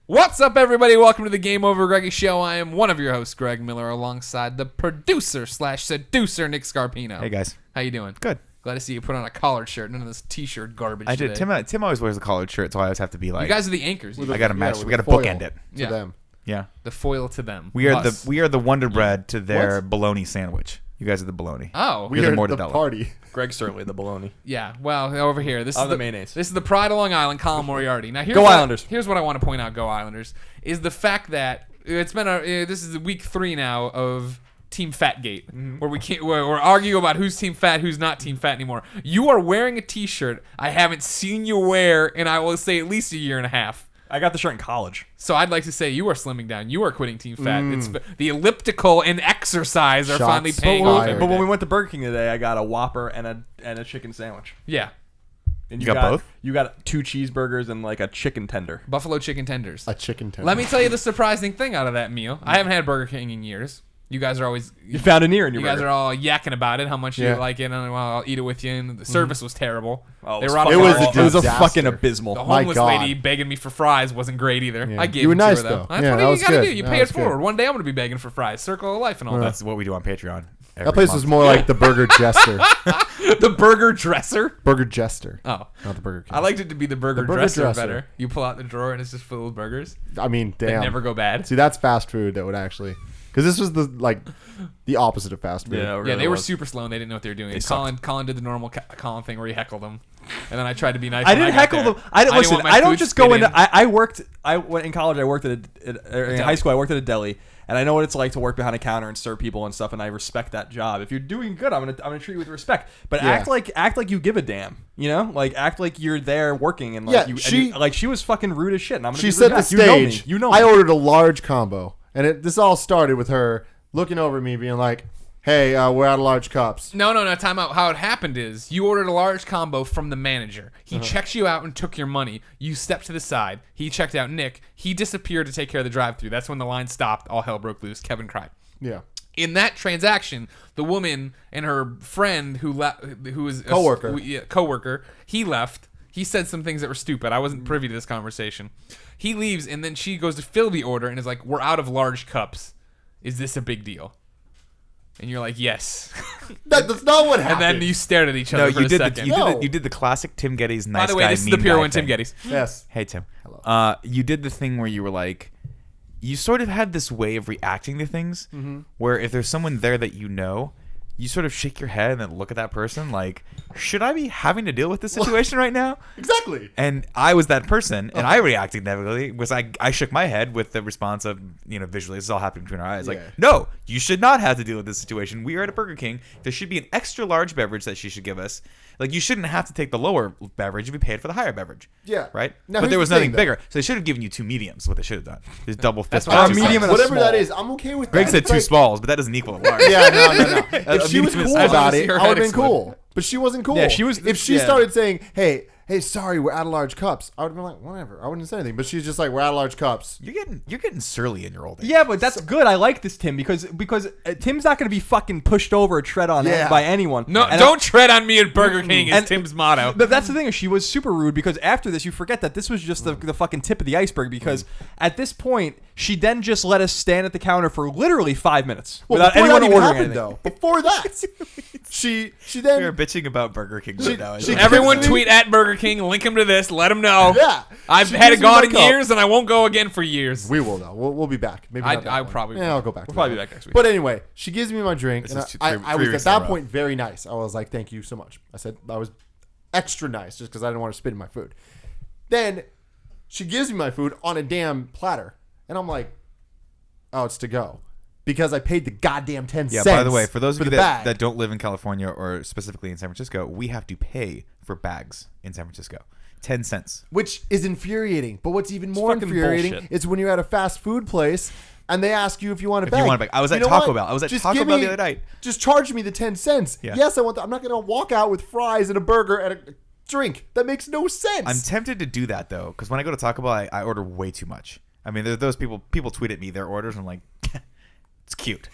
What's up, everybody? Welcome to the GameOverGreggy show. I am one of your hosts, Greg Miller, alongside the producer/seducer, Nick Scarpino. Hey, guys. How you doing? Good. Glad to see you put on a collared shirt, none of this t-shirt garbage I did. today. Tim always wears a collared shirt, so I always have to be like. You guys are the anchors. I got to match. with We got to the foil bookend it. Yeah. to them. Yeah. The foil to them. We are Us. the Wonder Bread to their bologna sandwich. You guys are the bologna. Oh. We You're are the mortadella. party. Greg's certainly the baloney. Yeah, well, over here. This I'm is the mayonnaise. This is the pride of Long Island, Colin Moriarty. Now, Go Islanders. Here's what I want to point out, Go Islanders, is the fact that it's been this is week 3 now of Team Fatgate, where we're arguing about who's Team Fat, who's not Team Fat anymore. You are wearing a T-shirt I haven't seen you wear in, I will say, at least a year and a half. I got the shirt in college. So I'd like to say you are slimming down. You are quitting Team Fat. It's the elliptical and exercise are Shots finally paying fired. off. But when we went to Burger King today, I got a Whopper and a chicken sandwich. Yeah, And You got both? You got 2 cheeseburgers and like a chicken tender. buffalo chicken tenders. A chicken tender. Let me tell you the surprising thing out of that meal. I haven't had Burger King in years. You guys are always You found an ear in your you guys burger. are all yakking about it, how much you Yeah. like it, and well, I'll eat it with you. And the service was terrible. Oh, They it were was, out fucking, of It was control. a it was a disaster. fucking abysmal. The My homeless God. lady begging me for fries wasn't great either. Yeah. I gave You were it to nice, her, though. though. That's Yeah, what that you was gotta good. do. You That pay it was good. forward. One day I'm gonna be begging for fries. Circle of life and all That's what we do on Patreon. That place was more like the Burger Jester. that. The burger dresser. Burger Jester. Oh, Not the Burger King. I liked it to be the burger, The burger dresser, dresser. better. You pull out the drawer and it's just filled with burgers. I mean, They damn. never go bad. See, that's fast food that would actually... Because this was the opposite of fast food. Yeah, it Yeah, really they were was. super slow and they didn't know what they were doing. They And sucked. Colin did the normal Colin thing where he heckled them, and then I tried to be nice. I when didn't got heckle there. them. I didn't listen. want my I don't food just go spit into. in. I worked. I went in college. I worked at in deli. high school. I worked at a deli, and I know what it's like to work behind a counter and serve people and stuff. And I respect that job. If you're doing good, I'm gonna treat you with respect. But Yeah. act like you give a damn. You know, like act like you're there working and like Yeah, you. she- like she was fucking rude as shit. And I'm gonna She be set rude the back. You know me. stage. You know I me. ordered a large combo. And this all started with her looking over at me being like, hey, we're out of large cups. No. Time out. How it happened is you ordered a large combo from the manager. He checked you out and took your money. You stepped to the side. He checked out Nick. He disappeared to take care of the drive-thru. That's when the line stopped. All hell broke loose. Kevin cried. Yeah. In that transaction, the woman and her friend who was Coworker. coworker, he left. He said some things that were stupid. I wasn't privy to this conversation. He leaves, and then she goes to fill the order and is like, "We're out of large cups. Is this a big deal?" And you're like, "Yes." That's not what And happened. then you stared at each other No, for you a did second. you did the classic Tim Gettys nice By the way, guy this is the mean pure guy one, Tim thing. Gettys. Yes. Hey Tim. Hello. You did the thing where you were like, you sort of had this way of reacting to things, where if there's someone there that you know, you sort of shake your head and then look at that person like, should I be having to deal with this situation right now? Exactly. And I was that person, and I reacted negatively. Was I shook my head with the response of, visually, this is all happening between our eyes. Like, Yeah. no, you should not have to deal with this situation. We are at a Burger King. There should be an extra large beverage that she should give us. Like, you shouldn't have to take the lower beverage if you paid for the higher beverage. Yeah. Right? Now, But there here's was the nothing thing, though. bigger. So they should have given you 2 mediums, what they should have done. Just double fist. what I bump. was medium and a Whatever small. that is, I'm okay with Greg that. said It's 2 like- smalls, but that doesn't equal a large. Yeah, no. If she was medium is- cool I about wanna see it, her I would head have been explode. cool. But she wasn't cool. Yeah, she was- If she yeah. started saying, hey, sorry, we're out of large cups, I would have been like, whatever. I wouldn't say anything. But she's just like, we're out of large cups. You're getting surly in your old age. Yeah, but that's good. I like this Tim because Tim's not going to be fucking pushed over or tread on Yeah. by anyone. No, And don't tread on me at Burger King. Is And- Tim's motto. But that's the thing. She was super rude because after this, you forget that this was just the fucking tip of the iceberg. Because at this point, she then just let us stand at the counter for literally 5 minutes without before anyone that even ordering happened, anything. though. Before that, she We're then bitching about Burger King right now. she- Everyone gives me- tweet at Burger King. Link him to this. Let him know. Yeah. I've She had it gives me gone my in cup. years, and I won't go again for years. we will though. We'll be back. Maybe not that I one. probably Yeah, will. I'll go back. We'll to probably that be back next week. But anyway, she gives me my drink, This and is two- I three was weeks at in a that row. point very nice. I was like, "Thank you so much." I said I was extra nice just because I didn't want to spit in my food. Then she gives me my food on a damn platter, and I'm like, "Oh, it's to go," because I paid the goddamn 10 Yeah, cents. by the way, for those of you the that bag. don't live in California or specifically in San Francisco, we have to pay for bags in San Francisco. 10 cents. Which is infuriating. But what's even more fucking infuriating bullshit. is when you're at a fast food place and they ask you if you want a If bag. you want a bag. I was at know Taco what? Bell. I was at Just Taco give Bell me- the other night. Just charge me the 10 cents. Yeah. Yes, I want that. I'm not going to walk out with fries and a burger and a drink. That makes no sense. I'm tempted to do that, though, because when I go to Taco Bell, I order way too much. I mean, there are those people tweet at me their orders, and I'm like, it's cute.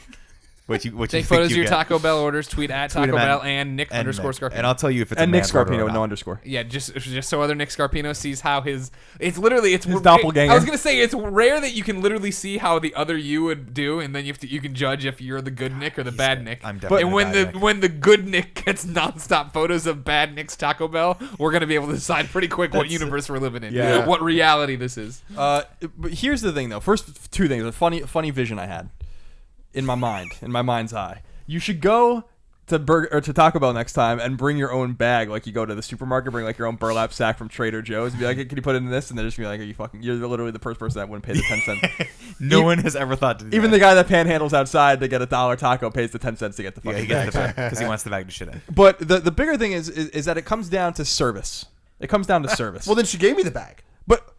What you Take think photos of you your get. Taco Bell orders. Tweet at Tweet Taco him at- Bell and Nick and _ Scarpino. And I'll tell you if it's And a Nick man's order or Scarpino, not. no underscore. Yeah, just so other Nick Scarpino sees how his doppelganger. I was gonna say it's rare that you can literally see how the other you would do, and then you can judge if you're the good Nick or the bad Nick. I'm definitely and the when bad Nick. when the good Nick gets nonstop photos of bad Nick's Taco Bell, we're gonna be able to decide pretty quick what universe we're living in, Yeah. what reality this is. But here's the thing, though. First, two things. A funny vision I had in my mind's eye. You should go to Taco Bell next time and bring your own bag. Like you go to the supermarket, bring like your own burlap sack from Trader Joe's. And be like, hey, can you put it in this? And they're just gonna be like, you're literally the first person that wouldn't pay the 10 cents. No one has ever thought to do Even that. the guy that panhandles outside to get a $1 taco pays the 10 cents to get the Yeah, fucking he gets bag. the bag because he wants the bag to shit in. But the bigger thing is that it comes down to service. It comes down to service. Well, then she gave me the bag.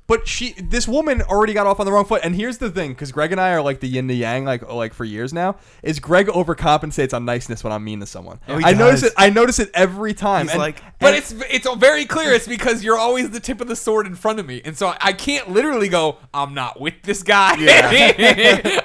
But this woman already got off on the wrong foot. And here's the thing, because Greg and I are like the yin to yang, like for years now. Is Greg overcompensates on niceness when I'm mean to someone? Oh, he I notice does. it. I notice it every time. He's And- like- But and- it's very clear it's because you're always the tip of the sword in front of me, and so I can't literally go, I'm not with this guy.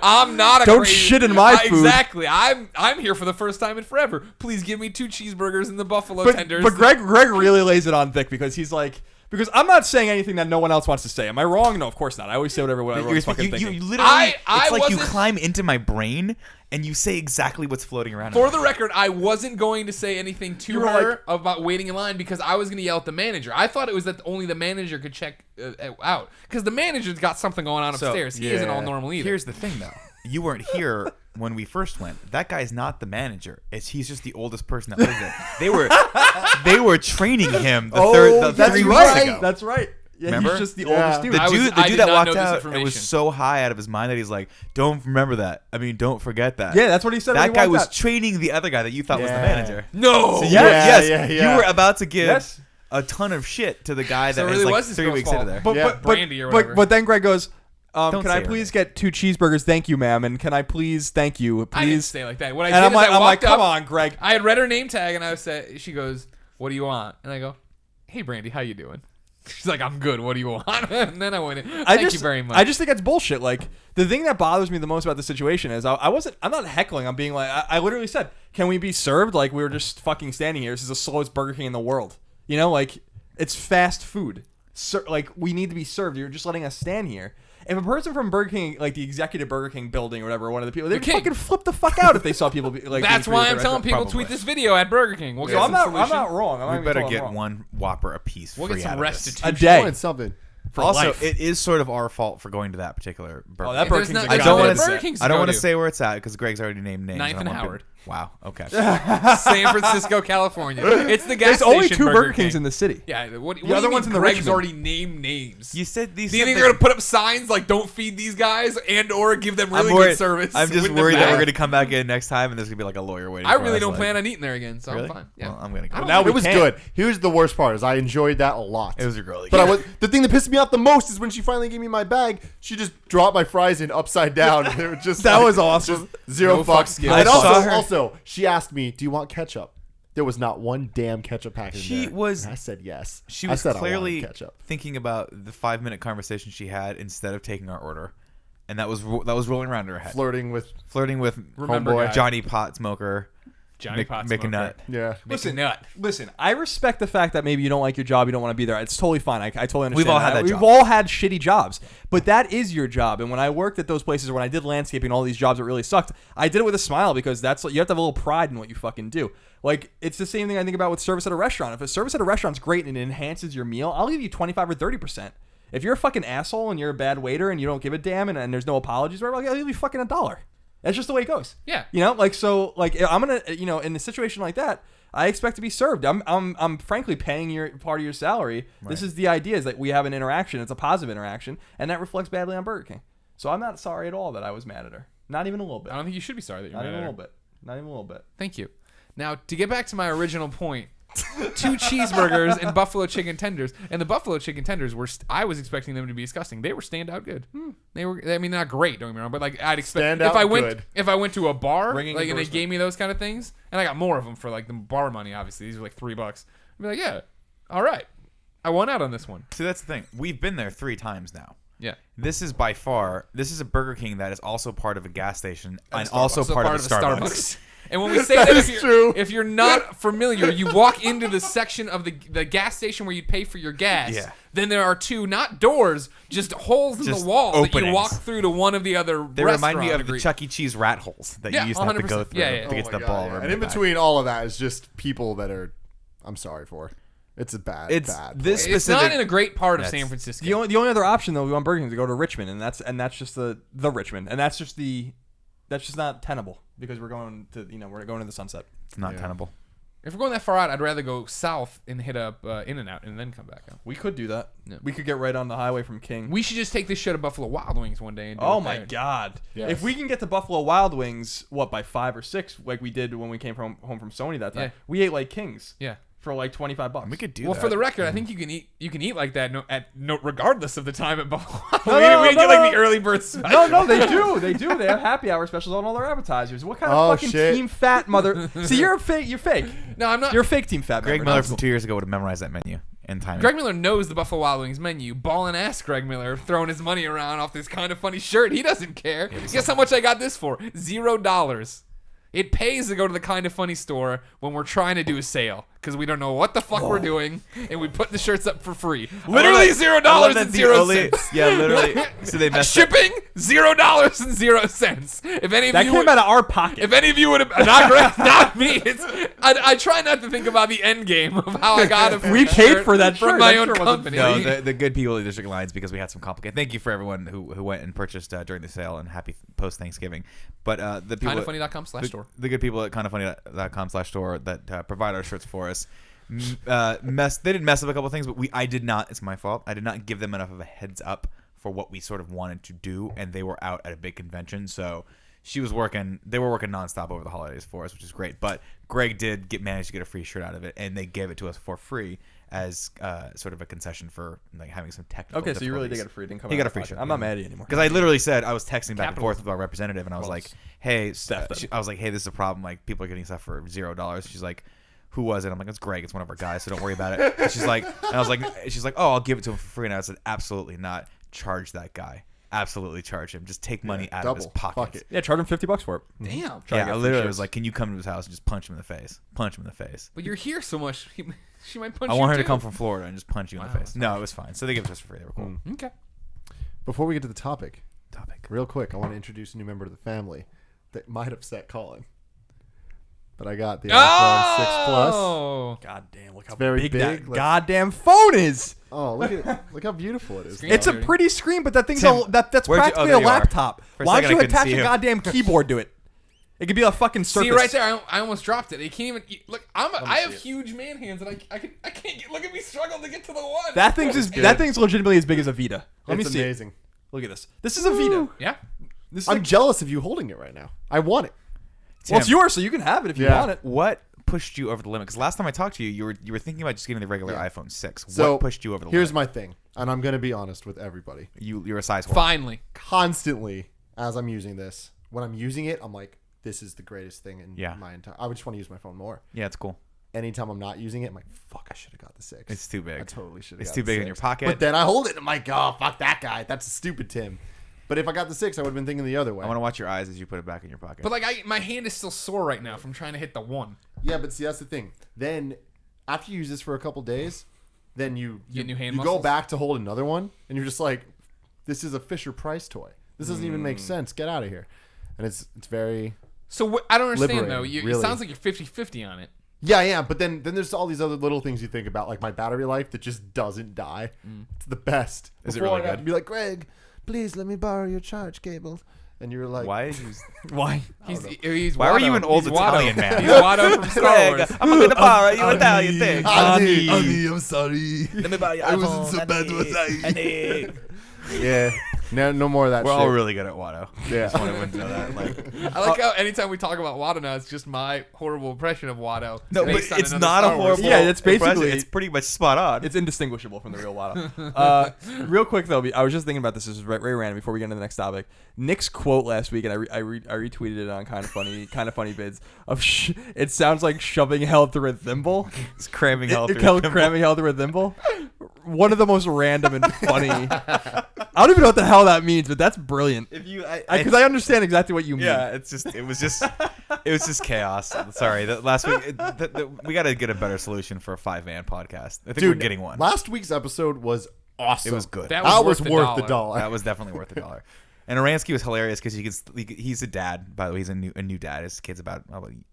I'm not a Don't crazy- shit in my food. Exactly. I'm here for the first time in forever. Please give me 2 cheeseburgers and the buffalo tenders. But Greg really lays it on thick because he's like. Because I'm not saying anything that no one else wants to say. Am I wrong? No, of course not. I always say whatever everyone's fucking You thinking. literally, I it's like you wasn't- climb into my brain and you say exactly what's floating around. For in the my record, I wasn't going to say anything to You were her like- about waiting in line because I was going to yell at the manager. I thought it was that only the manager could check out because the manager's got something going on So, upstairs. He isn't all normal either. Here's the thing, though. You weren't here when we first went. That guy's not the manager. He's just the oldest person that lives there. They were training him the that's 3 right. weeks ago. That's right. Yeah, Remember? he's just the Yeah. oldest dude. The I dude, was- the I dude did that not walked know this out and was information. so high out of his mind that he's like, "Don't remember that. I mean, don't forget that." Yeah, that's what he said. when That he guy walked was out. training the other guy that you thought was the Yeah. manager. No. So Yeah. you were about to give Yes. a ton of shit to the guy So that it is really like was this 3 girl's weeks fault. into there. But, Yeah. but, Brandy or but, whatever. but then Greg goes, Don't can I say her please name. get 2 cheeseburgers? Thank you, ma'am. And can I please, thank you, I didn't please. say it like that. What I And did I'm is like, I walked come up, on, Greg. I had read her name tag, and I said, she goes, "What do you want?" And I go, "Hey, Brandy, how you doing?" She's like, "I'm good. What do you want?" And then I went in. Thank you very much. I just think that's bullshit. Like the thing that bothers me the most about the situation is I'm not heckling. I'm being like I literally said, can we be served? Like we were just fucking standing here. This is the slowest Burger King in the world. You know, like it's fast food. Like we need to be served. You're just letting us stand here. If a person from Burger King, like the executive Burger King building or whatever, one of the people, they'd king. fucking flip the fuck out if they saw people. Like That's being why treated I'm like telling that. people Probably. tweet this video at Burger King. We'll So get I'm some not solution. wrong. I'm not We even better told I'm get wrong. one Whopper apiece We'll free get some out of this. restitution. A day. Wanted something. For Also, life. it is sort of our fault for going to that particular Burger Oh, that King. Burger There's King's not- a there's I don't not want Burger to. Kings I don't go want to to. say where it's at because Greg's already named names. Ninth I and don't want Howard. people- Wow. Okay. San Francisco, California. It's the gas There's only station 2 Burger King. Kings in the city. Yeah, what The other do you one's mean in the Greg's Richmond. already named names. You said these. Do you think they're gonna put up signs like "Don't feed these guys" and or give them really good service? I'm just with the worried that bag? we're gonna come back in next time and there's gonna be like a lawyer waiting. I for really us, don't like- plan on eating there again, so Really? I'm fine. Yeah. Well, I'm gonna go. I don't Now we It was can't. good. Here's the worst part: is I enjoyed that a lot. It was your girl. But the thing that pissed me off the most is when she finally gave me my bag. She just dropped my fries in upside down. They were just That like- was awesome. just zero No fucks. fucks given. And I saw her- also, she asked me, "Do you want ketchup?" There was not one damn ketchup packet in She there. was- And I said yes. She I was said I clearly wanted ketchup. thinking about the 5-minute conversation she had instead of taking our order, and that was rolling around in her head. Flirting with Flirting with Remember, homeboy. guy. Johnny Pot Smoker, Johnny Pot Smoker. McNut. yeah. Listen, nut. Listen, I respect the fact that maybe you don't like your job, you don't want to be there. It's totally fine. I totally understand. We've all had that We've job. all had shitty jobs, but that is your job. And when I worked at those places, or when I did landscaping, all these jobs that really sucked, I did it with a smile because that's you have to have a little pride in what you fucking do. Like it's the same thing I think about with service at a restaurant. If a service at a restaurant's great and it enhances your meal, I'll give you 25 or 30%. If you're a fucking asshole and you're a bad waiter and you don't give a damn and there's no apologies, I'll give you fucking $1. That's just the way it goes. Yeah. You know, like so, like I'm gonna, you know, in a situation like that, I expect to be served. I'm frankly paying your part of your salary. Right. This is the idea is that we have an interaction. It's a positive interaction, and that reflects badly on Burger King. So I'm not sorry at all that I was mad at her. Not even a little bit. I don't think you should be sorry that you're Not mad even at a her. little bit. Not even a little bit. Thank you. Now, to get back to my original point, 2 cheeseburgers and buffalo chicken tenders. And the buffalo chicken tenders were, I was expecting them to be disgusting. They were standout good. They were, I mean, not great, don't get me wrong, but like I'd expect Standout if I went to a bar, Ringing like, and they endorsement. gave me those kind of things, and I got more of them for like the bar money, obviously. These were like $3. I'd be like, yeah, all right. I won out on this one. See, that's the thing. We've been there 3 times now. Yeah. This is by far, this is a Burger King that is also part of a gas station and Starbucks. also Also part of a Starbucks. And when we say that, if you're not familiar, you walk into the section of the gas station where you pay for your gas. Yeah. Then there are two, not doors, just holes in Just the wall that you openings. walk through to one of the other They remind me of the degrees. Chuck E. Cheese rat holes that Yeah, you used to have to 100%. go through Yeah, yeah. to get to the God, ball. yeah. room And in back. between all of that is just people that are, I'm sorry for. It's a bad, It's bad. this place. It's not specific- in a great part of That's- San Francisco. The only other option though on Burger King is to go to Richmond, and that's just the Richmond, and that's just not tenable because we're going to the Sunset. It's not tenable. If we're going that far out, I'd rather go south and hit up In-N-Out and then come back out. We could do that. Yeah. We could get right on the highway from King. We should just take this show to Buffalo Wild Wings one day and do Oh it my there. God! Yes. If we can get to Buffalo Wild Wings, by 5 or 6, like we did when we came home from Sony that time, Yeah. we ate like kings. Yeah. For like $25. We could do Well, that. for the record, I think you can eat like that regardless of the time at Buffalo. No, we didn't no, get like no. the early bird special. No, they do. They have happy hour specials on all their appetizers. What kind of Oh, fucking shit. Team Fat mother? See, you're fake. You're fake. No, I'm not. You're a fake Team Fat. Greg member. Miller from 2 years ago would have memorized that menu in time. Greg Miller knows the Buffalo Wild Wings menu. Ballin' ass Greg Miller throwing his money around off this kind of funny shirt. He doesn't care. Guess how much I got this for? $0. It pays to go to the Kind of Funny store when we're trying to do a sale because we don't know what the fuck we're doing, and we put the shirts up for free. Literally $0 and 0 cents. Yeah, literally. So they messed up. Shipping $0 and 0 cents. If any of That you came would, out of our pocket. if any of you would have not Greg, not me, I try not to think about the end game of how I got a free We paid shirt for that from shirt. my That own shirt wasn't company. No, the good people of the District Lines because we had some complicated. Thank you for everyone who went and purchased during the sale and happy post Thanksgiving. But the people kindoffunny.com/store. the good people at kindoffunny.com/store that provide our shirts for us. They did mess up a couple things, but I did not. It's my fault. I did not give them enough of a heads up for what we sort of wanted to do, and they were out at a big convention, so they were working nonstop over the holidays for us, which is great. But Greg did manage to get a free shirt out of it, and they gave it to us for free as sort of a concession for like having some technical. Okay, so you really did difficulties. get a free. It didn't come He out got of a free pocket. shirt. I'm not mad at you anymore. Because I literally said I was texting back and forth Capitalism. with our representative, and I was like, "Hey, I was like, hey, this is a problem. Like, people are getting stuff for $0." She's like, "Who was it?" I'm like, "It's Greg. It's one of our guys, so don't worry about it." And she's like, "Oh, I'll give it to him for free." And I said, "Absolutely not. Charge that guy. Absolutely charge him. Just take money out of his double. pocket." Fuck it. Yeah, charge him $50 for it. Damn. Try to Yeah, get I free literally shirts. was like, "Can you come to his house and just punch him in the face? Punch him in the face." But you're here so much, she might punch I you want her to too. come from Florida and just punch you in the Wow, face. No, it was fine. So they gave it to us for free. They were cool. Okay. Before we get to the topic, Topic. real quick, I want to introduce a new member of the family that might upset Colin. But I got the iPhone 6 Plus. Oh. God damn, look how very big big. that Let's- goddamn phone is. Oh, look how beautiful it is. Screen- It's a Dirty. pretty screen, but that thing's Tim, that's where'd you- practically there a you are. laptop. For a Why second, don't I you couldn't attach see a you. goddamn keyboard to it? It could be a fucking surface. See right there, I almost dropped it. You can't even look. I have see it. huge man hands, and I can't get. Look at me struggle to get to the one. That thing's legitimately as big as a Vita. Let me It's see. amazing. Look at this. This is a Vita. Yeah. This is I'm jealous of you holding it right now. I want it. well, it's Tim, yours, so you can have it if you Yeah. want it. What pushed you over the limit? Because last time I talked to you, you were thinking about just getting the regular Yeah. iPhone 6. So What pushed you over the here's limit? my thing, and I'm going to be honest with everybody. You're a size 4. Finally. Constantly, as I'm using this, when I'm using it, I'm like, this is the greatest thing in Yeah. my entire. I would just want to use my phone more. Yeah, it's cool. Anytime I'm not using it, I'm like, fuck, I should have got the 6. It's too big. I totally should have. It's too big in your pocket. But then I hold it, and I'm like, oh, fuck that guy. That's a stupid Tim. But if I got the 6, I would have been thinking the other way. I want to watch your eyes as you put it back in your pocket. But like my hand is still sore right now from trying to hit the one. Yeah, but see, that's the thing. Then after you use this for a couple days, then you Get new hand you go muscles? back to hold another one, and you're just like, this is a Fisher Price toy. This doesn't even make sense. Get out of here. And it's very So I don't understand though. Liberating, It really. sounds like you're 50-50 on it. yeah. But then there's all these other little things you think about, like my battery life that just doesn't die. It's the best. Is it Before really I'd have good? to be like, Greg, please let me borrow your charge cable. And you were like, why? Is you, Why? He's Why were Watto. you an old He's Watto. Italian man? He's Watto from Star Wars. I'm going to borrow you Italian thing. Honey, I'm sorry. Let me buy your I iPhone. wasn't so bad, was I? Honey. Yeah. No more of that We're shit. all really good at Watto. Yeah. Just want everyone to know that. Like, I like how anytime we talk about Watto now, it's just my horrible impression of Watto. no, but based on it's another not a Star Wars horrible. film. Yeah, it's basically- impression. It's pretty much spot on. It's indistinguishable from the real Watto. Real quick though, I was just thinking about this. This is very random. Before we get into the next topic, Nick's quote last week, and I retweeted it on kind of funny bids of it sounds like shoving hell through a thimble. It's cramming hell through. Cramming hell through a thimble. One of the most random and funny. I don't even know what the hell that means, but that's brilliant. If you, Because I understand exactly what you mean. yeah, it was just chaos. Sorry, last week we got to get a better solution for a 5-man podcast. I think we're getting one. Last week's episode was awesome. It was good. That That was was worth worth the the dollar. That was definitely worth $1. And Aransky was hilarious because he's a dad. By the way, he's a new dad. His kid's about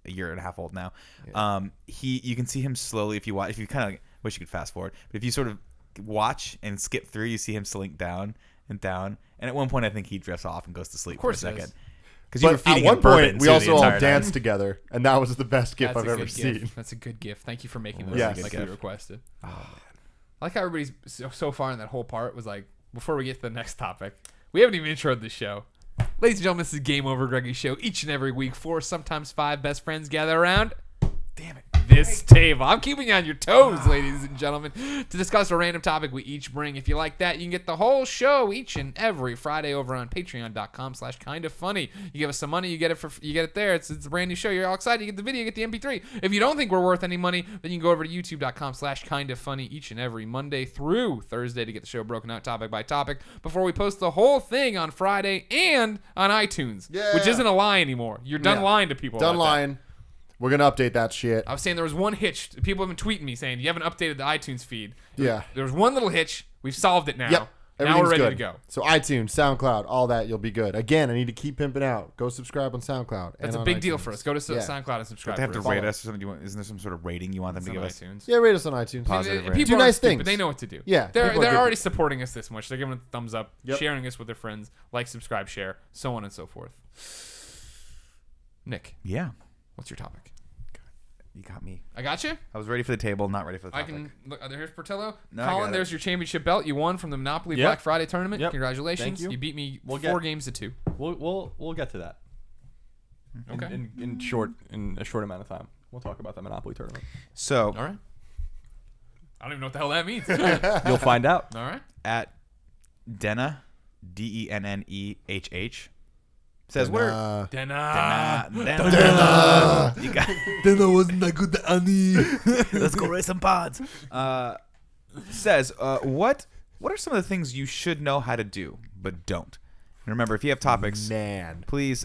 a year and a half old now. Yeah. You can see him slowly if you kind of wish you could fast forward, but if you sort of watch and skip through, you see him slink down and down. And at one point, I think he drifts off and goes to sleep for a second. Because you were But at feeding one him bourbon point, we too also the all entire danced time. together, and that was the best gift I've a ever good seen. gift. That's a good gift. Thank you for making this Yes. like Yes. we requested. Oh man, I like how everybody's so far in that whole part was like. Before we get to the next topic, we haven't even introed the show. Ladies and gentlemen, this is GameOverGreggy show. Each and every week, 4, sometimes 5 best friends gather around. Damn it. This table. I'm keeping you on your toes, ladies and gentlemen, to discuss a random topic we each bring. If you like that, you can get the whole show each and every Friday over on patreon.com/kindafunny. You give us some money, you get it there. It's a brand new show. You're all excited. You get the video, you get the MP3. If you don't think we're worth any money, then you can go over to youtube.com/kindafunny each and every Monday through Thursday to get the show broken out topic by topic before we post the whole thing on Friday and on iTunes, which isn't a lie anymore. You're done lying to people. Done about that. lying. We're gonna update that shit. I was saying there was one hitch. People have been tweeting me saying you haven't updated the iTunes feed. Yeah. There was one little hitch. We've solved it now. Yep. Now Everything's we're ready good. to go. So iTunes, SoundCloud, all that, you'll be good. Again, I need to keep pimping out. Go subscribe on SoundCloud. That's and a on big deal iTunes. for us. Go to Yeah. SoundCloud and subscribe. They have to for us. rate us or something. Isn't there some sort of rating you want them It's to on give us? iTunes. Yeah, rate us on iTunes. Positive rating. Do People nice aren't stupid. things. They know what to do. Yeah, They're people are good. already supporting us this much. They're giving a thumbs up, Yep. sharing us with their friends, like, subscribe, share, so on and so forth. Nick, Yeah, what's your topic? you got me. I got you. I was ready for the table, not ready for the I topic. can look. Here's Portillo. No, I Colin, got it. there's your championship belt. You won from the Monopoly Yep. Black Friday tournament. Yep. Congratulations. Thank you. beat me We'll 4 get- games to 2. We'll get to that. Okay. In a short amount of time, we'll talk about that Monopoly tournament. So All right. I don't even know what the hell that means. You'll find out. All right. at Denna, DENNEHH, says what are Denna. Denna. You got Then I wasn't that good at Annie. Let's go race some pods. Says, what are some of the things you should know how to do but don't? And remember, if you have topics, Man. please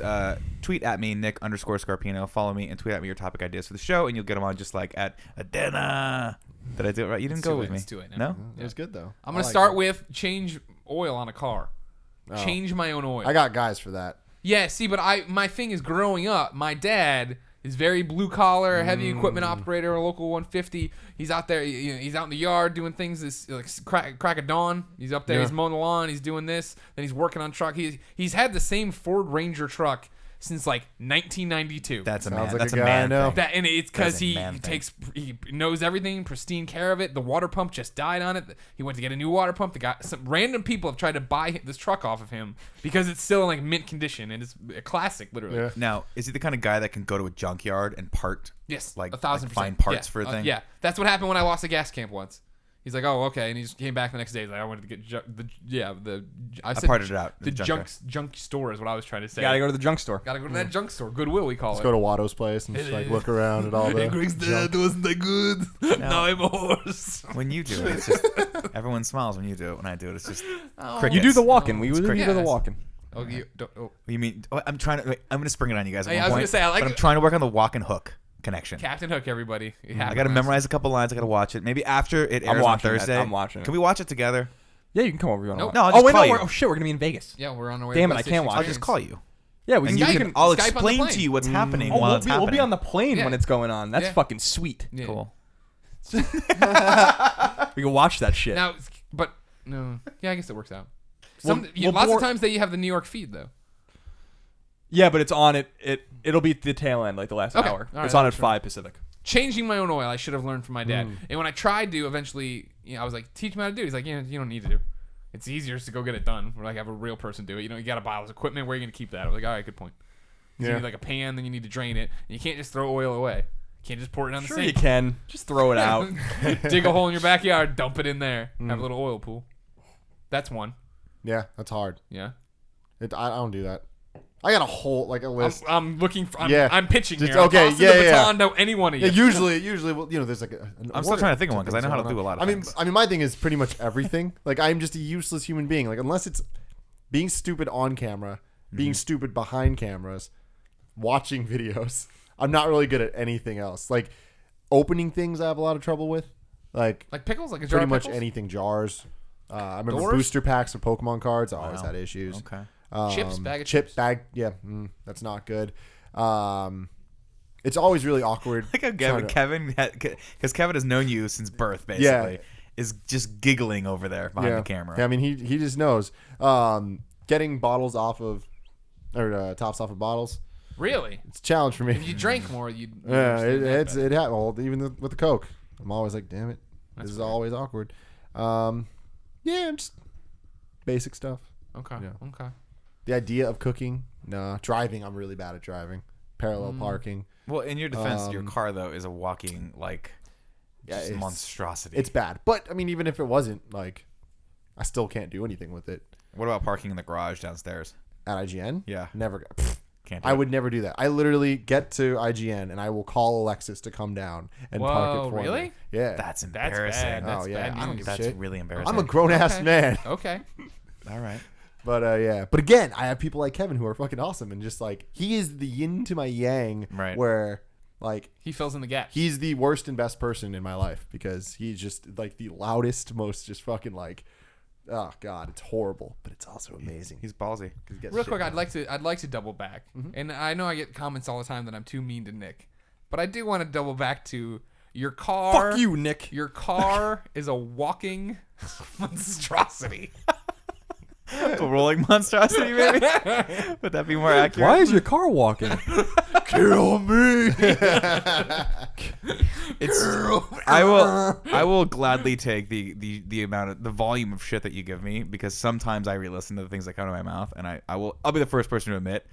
tweet at me, Nick_Scarpino. Follow me and tweet at me your topic ideas for the show, and you'll get them on just like at Adena. Did I do it right? You didn't It's go too with late. me. It's too late now. No? It was good, though. I'm I going to like start it. with change oil on a car. Oh. Change my own oil. I got guys for that. Yeah, see, but my thing is growing up, my dad is very blue collar, heavy equipment operator, a local 150. He's out there, he's out in the yard doing things this like crack of dawn. He's up there, Yeah. he's mowing the lawn, he's doing this, then he's working on truck. He's had the same Ford Ranger truck since like 1992. That's a Sounds man. like That's a a guy I man know. thing. That and it's because That's a he man thing. he knows everything, pristine care of it. The water pump just died on it. He went to get a new water pump. Some random people have tried to buy this truck off of him because it's still in like mint condition and it's a classic, literally. Yeah. Now, is he the kind of guy that can go to a junkyard and part? Yes, Like 1,000%. find parts Yeah. for a thing? Yeah, that's what happened when I lost a gas camp once. He's like, oh, okay, and he just came back the next day. He's like, I wanted to get I parted it out at The the junk store is what I was trying to say. Gotta go to the junk store. Gotta go to that junk store. Goodwill, we call Let's it. go to Watto's place and just like look around at all the junk. wasn't that good. Now I'm a horse. When you do it, it's just everyone smiles when you do it. When I do it, it's just crickets. You do the walking. We it's would do crickets. the walking. Oh, you don't. Oh. You mean I'm trying to? I'm gonna spring it on you guys. At Hey, one I was point, gonna say, I like but I'm it. trying to work on the walk and hook connection. Captain Hook, everybody. I got to memorize a couple lines. I got to watch it. Maybe after it airs on watching that. Thursday. I'm watching it. Can we watch it together? Yeah, you can come over. If you want Nope. to No, I'll oh just wait, call no. you. Oh shit, we're gonna be in Vegas. Yeah, we're on the way. Damn to it, I PlayStation can't watch I'll it. just Experience. call you. Yeah, we And can. Skype you can- can. I'll Skype on the explain plane. to you what's happening Oh, while we'll it's be happening. on the plane Yeah. when it's going on. That's Yeah. fucking sweet. Yeah. Cool. We can watch that shit. Now, but no, yeah, I guess it works out. Well, Lots more- of times that you have the New York feed though. Yeah, but it's on it'll be the tail end, like the last Okay. hour. All right, It's on at sure. 5 Pacific. Changing my own oil, I should have learned from my dad. And when I tried to, eventually, I was like, "Teach me how to do it." He's like, "Yeah, you don't need to. It's easier just to go get it done. Or like have a real person do it. You got to buy all this equipment. Where are you gonna keep that?" I was like, "All right, good point." So you Yeah. need like a pan, then you need to drain it. And you can't just throw oil away. You can't just pour it down Sure the you sink. can. Just throw it out. Dig a hole in your backyard, dump it in there, have a little oil pool. That's one. Yeah, that's hard. Yeah. I don't do that. I got a whole like a list. I'm looking for. Yeah. I'm pitching Just- here. okay, I'm tossing yeah, the yeah. baton to any one of you. Yeah, usually, well, there's like I'm still trying to think of one because I know how to do a lot of things. I mean, my thing is pretty much everything. Like, I'm just a useless human being. Like, unless it's being stupid on camera, being stupid behind cameras, watching videos, I'm not really good at anything else. Like, opening things, I have a lot of trouble with. Like pickles, like a jar pretty of much pickles? anything, jars. I remember Doors? booster packs of Pokemon cards. I always Wow. had issues. Okay. Chips, bag of chip chips. bag. Yeah, that's not good. It's always really awkward. Like how trying to- Kevin, because Kevin has known you since birth, basically, is just giggling over there behind the camera. Yeah, I mean, he just knows. Getting bottles off of, or tops off of bottles, Really? it's a challenge for me. If you drank more, you'd. Yeah, understand that it's better. it happened. Well, even with the Coke, I'm always like, damn it, this is always awkward. Yeah, just basic stuff. Okay. Yeah. Okay. The idea of cooking, nah. Driving, I'm really bad at driving. Parallel parking, Well, in your defense, your car though is a walking just it's- monstrosity. it's bad. But I mean, even if it wasn't, like, I still can't do anything with it. What about parking in the garage downstairs? At IGN, Yeah. never. Can't. Do I it. would never do that. I literally get to IGN and I will call Alexis to come down and park it Whoa, for me. really? Yeah. That's That's embarrassing. bad. That's Oh, yeah. bad I don't news. give That's shit. really embarrassing. I'm a grown ass Okay. man. Okay. All right. But yeah. But again, I have people like Kevin who are fucking awesome and just like he is the yin to my yang. Right. Where like He fills in the gaps. he's the worst and best person in my life because he's just like the loudest, most just fucking like, oh god, it's horrible, but it's also amazing. He's ballsy. He gets Real shit quick, done. I'd like to double back, and I know I get comments all the time that I'm too mean to Nick, but I do want to double back to your car. Fuck you, Nick. Your car is a walking monstrosity. A rolling monstrosity, maybe. Would that be more accurate? Why is your car walking? Kill me. It's, I will gladly take the amount of the volume of shit that you give me because sometimes I re-listen to the things that come to my mouth and I'll be the first person to admit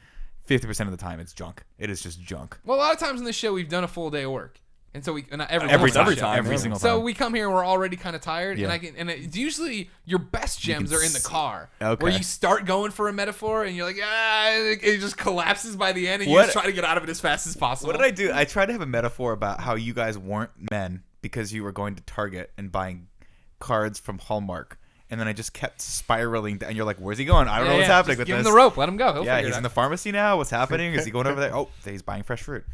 50% of the time it's junk. It is just junk. Well, a lot of times in this show we've done a full day of work, and so not every Every time, time, every single So time. we come here and we're already kind of tired, Yeah. and it's usually your best gems can are in the car, Okay. where you start going for a metaphor and you're like, it just collapses by the end, and you What- just try to get out of it as fast as possible. What did I do? I tried to have a metaphor about how you guys weren't men because you were going to Target and buying cards from Hallmark. And then I just kept spiraling down. You're like, where's he going? I don't know what's happening Just with give this. him the rope, let him go. He'll Yeah, figure he's it in the out. pharmacy now. What's happening? Is he going over there? Oh, he's buying fresh fruit.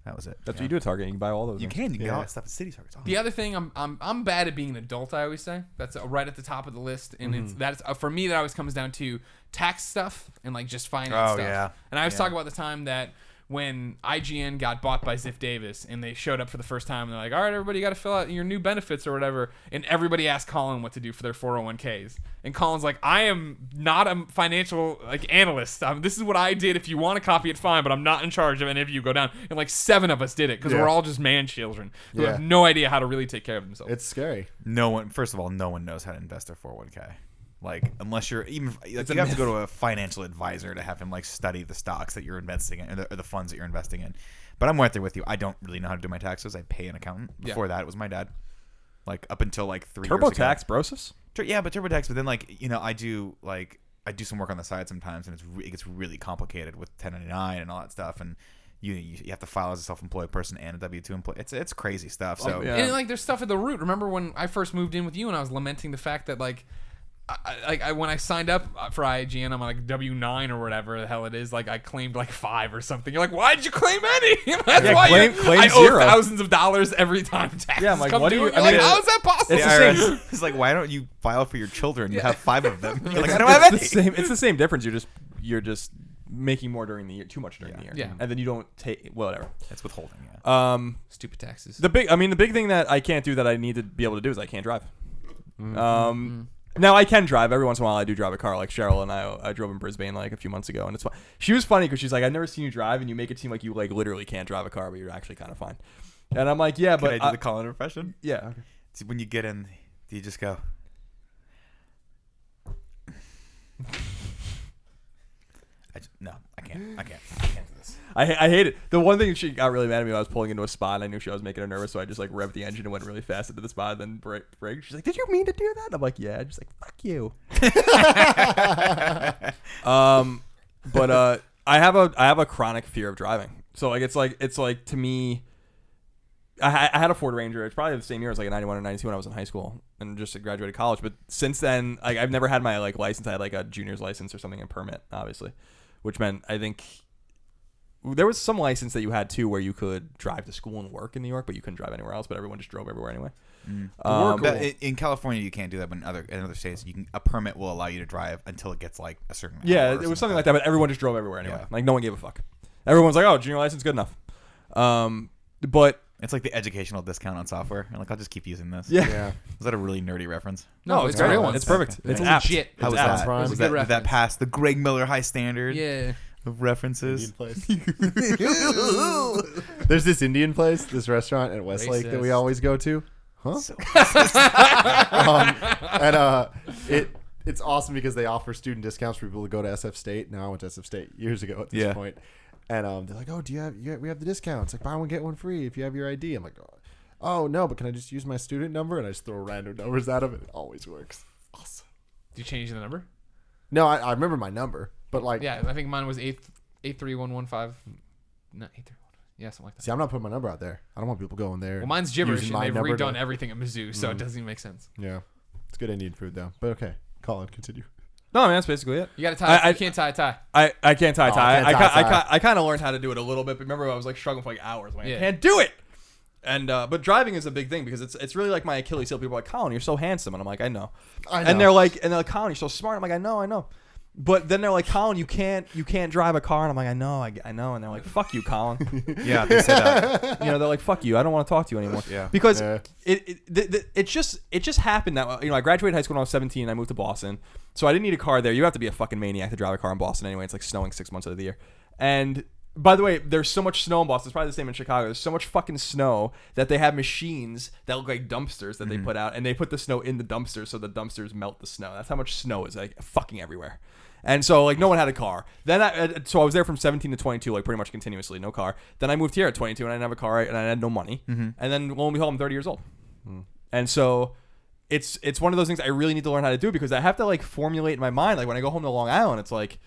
That was it. That's what you do at Target. You can buy all those. You things. can. You can Yeah. get all that stuff at City Target. The other thing, I'm bad at being an adult. I always say that's right at the top of the list, and that's for me. That always comes down to tax stuff and like just finance Oh, stuff. yeah. And I was Yeah. talking about the time that when IGN got bought by Ziff Davis and they showed up for the first time and they're like, all right, everybody got to fill out your new benefits or whatever, and everybody asked Colin what to do for their 401ks, and Colin's like, I am not a financial analyst. This is what I did. If you want to copy it, fine, but I'm not in charge of any of you. Go down. And like 7 of us did it because Yeah. we're all just man children who Yeah. have no idea how to really take care of themselves. It's scary. No one. First of all, no one knows how to invest their 401k. Like, unless you're even, like, you a have to myth. go to a financial advisor to have him like study the stocks that you're investing in or the funds that you're investing in. But I'm right there with you. I don't really know how to do my taxes. I pay an accountant. Before that, it was my dad. Like up until like 3 years ago. TurboTax, brosis. Yeah, but TurboTax. But then I do some work on the side sometimes, and it gets really complicated with 1099 and all that stuff, and you have to file as a self-employed person and a W-2 employee. It's crazy stuff. So yeah. And like there's stuff at the root. Remember when I first moved in with you and I was lamenting the fact that like when I signed up for IGN, I'm on like W-9 or whatever the hell it is. Like I claimed like 5 or something. You're like, why did you claim any? That's Yeah, why claim I owe zero. thousands of dollars every time taxes Yeah, I'm like, come what do due. you- And you're I like, mean, how is that possible? the It's the IRS is like, why don't you file for your children? You have 5 of them. You're like, I don't have It's any. it's the same difference. You're just making more during the year, too much during the year. Yeah. And then you don't take whatever. It's withholding. Yeah. Stupid taxes. The big thing that I can't do that I need to be able to do is I can't drive. Now I can drive. Every once in a while I do drive a car. Like Cheryl and I drove in Brisbane like a few months ago, and it's fun. She was funny because she's like, I've never seen you drive, and you make it seem like you like literally can't drive a car, but you're actually kind of fine. And I'm like, yeah, Can but I do the Colin impression? yeah. Okay. See, when you get in, do you just go? No, I can't do this. I hate it. The one thing she got really mad at me when I was pulling into a spot, and I knew she was making her nervous, so I just like revved the engine and went really fast into the spot, and then brake. She's like, "Did you mean to do that?" And I'm like, "Yeah." Just like, "Fuck you." I have a chronic fear of driving. So like it's like to me, I had a Ford Ranger. It's probably the same year as like a 91 or 92 when I was in high school and just graduated college. But since then, like I've never had my like license. I had like a junior's license or something and permit, obviously, which meant I think there was some license that you had too where you could drive to school and work in New York, but you couldn't drive anywhere else. But everyone just drove everywhere anyway. In California, you can't do that, but in other states, a permit will allow you to drive until it gets like a certain. Yeah, it was something like that, but everyone just drove everywhere anyway. Yeah. Like no one gave a fuck. Everyone's like, "Oh, junior license, good enough." But it's like the educational discount on software. And like, I'll just keep using this. Yeah. Was that a really nerdy reference? No, it's a real one. It's perfect. It's apt. legit. How was apt. that? Did that pass the Greg Miller high standard? Yeah. Of references. There's this Indian place, this restaurant at Westlake that we always go to. Huh? It's awesome because they offer student discounts for people to go to SF State. Now I went to SF State years ago at this point. And they're like, "Oh, we have the discounts. Like buy one get one free if you have your ID." I'm like, "Oh no, but can I just use my student number?" And I just throw random numbers at them. It always works. Awesome. Did you change the number? No, I remember my number, but like yeah, I think mine was 83115. No, 831. Yeah, something like that. See, I'm not putting my number out there. I don't want people going there. Well, mine's gibberish, and they've redone to... everything at Mizzou, so it doesn't even make sense. Yeah, it's good Indian food though. But okay, Colin, continue. No, I mean, that's basically it. You got to tie. You can't tie a tie. I can't tie a tie. tie. I kind of learned how to do it a little bit, but remember I was like struggling for like hours. Like, I can't do it. And but driving is a big thing because it's really like my Achilles heel. People are like, "Colin, you're so handsome," and I'm like, "I know." And they're like, "Colin, you're so smart." I'm like, "I know." But then they're like, "Colin, you can't drive a car," and I'm like, "I know." And they're like, "Fuck you, Colin." Yeah, they said that. They're like, "Fuck you, I don't want to talk to you anymore." Yeah. Because it just happened that I graduated high school when I was 17. I moved to Boston, so I didn't need a car there. You have to be a fucking maniac to drive a car in Boston anyway. It's like snowing 6 months of the year. And by the way, there's so much snow in Boston. It's probably the same in Chicago. There's so much fucking snow that they have machines that look like dumpsters that they put out, and they put the snow in the dumpsters so the dumpsters melt the snow. That's how much snow is like fucking everywhere. And so like no one had a car. Then I was there from 17 to 22, like pretty much continuously, no car. Then I moved here at 22 and I didn't have a car and I had no money. And then lo and behold, I'm 30 years old. And so it's one of those things I really need to learn how to do because I have to like formulate in my mind. Like when I go home to Long Island, it's like,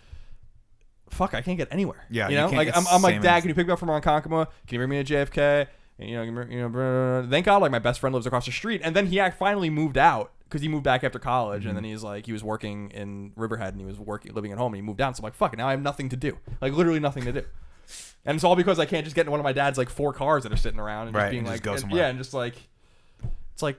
fuck, I can't get anywhere. Yeah, you know, like I'm like, "Dad, can you pick me up from Ronkonkoma? Can you bring me to JFK?" And, thank God, like my best friend lives across the street. And then he finally moved out because he moved back after college. And then he was working in Riverhead and he was living at home and he moved down. So I'm like, fuck it, now I have nothing to do, like literally nothing to do. And it's all because I can't just get in one of my dad's like 4 cars that are sitting around and just being like, go somewhere. And just like, it's like,